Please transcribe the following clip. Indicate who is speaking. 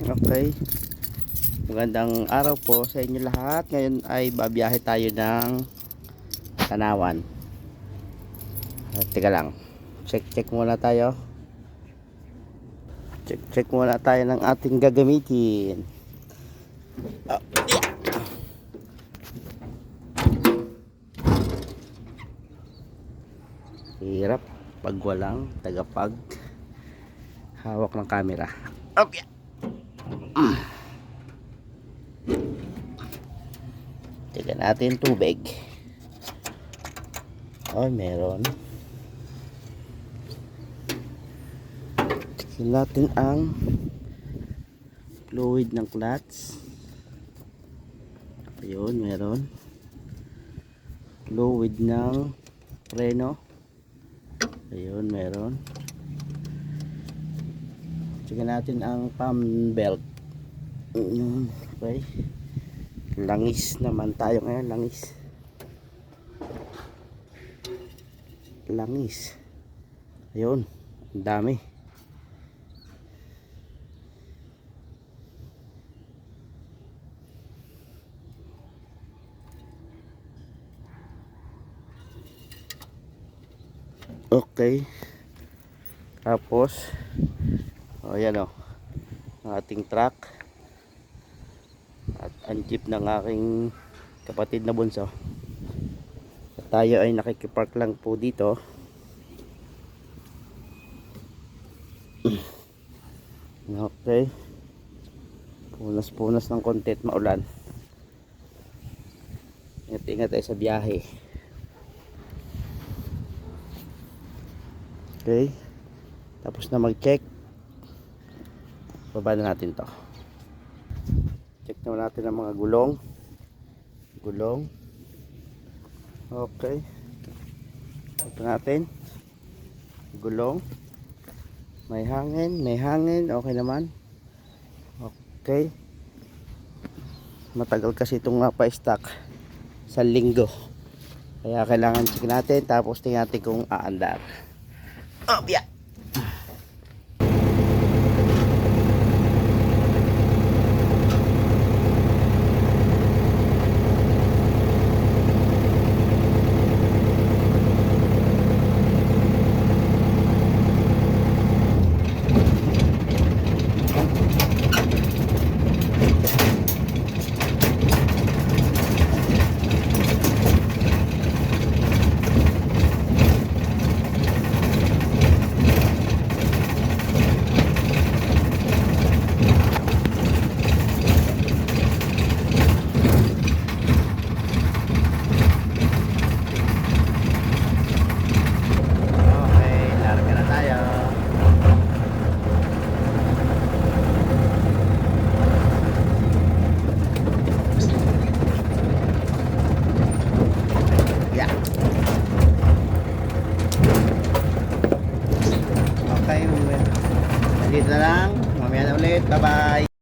Speaker 1: Okay, magandang araw po sa inyo lahat. Ngayon ay babiyahe tayo ng Tanawan. Teka lang, check muna tayo. Check muna tayo ng ating gagamitin. Oh, yeah. Hirap pag walang tagapag hawak ng camera. Okay. Tignan natin tubig. Oh, meron. Tignan natin ang fluid ng clutch. Ayun, meron. Fluid ng preno. Ayun, meron. Tignan natin ang pump belt. Ayun, okay. Langis naman tayo ngayon, langis. Ayun, ang dami. Okay. Tapos ayan o, ang ating truck at ang jeep ng aking kapatid na bunso. At tayo ay nakikipark lang po dito. Okay, punas ng konti at maulan. Ingat tayo sa biyahe. Okay, tapos na mag-check, baba na natin to. Check naman natin ang mga gulong. Okay, ito natin gulong, may hangin, okay naman. Okay, matagal kasi itong pa-stock sa linggo, kaya kailangan check natin, tapos tingnan natin kung aandar. Oh, yeah. Okay, dito na lang. Mamaya na ulit. Bye bye.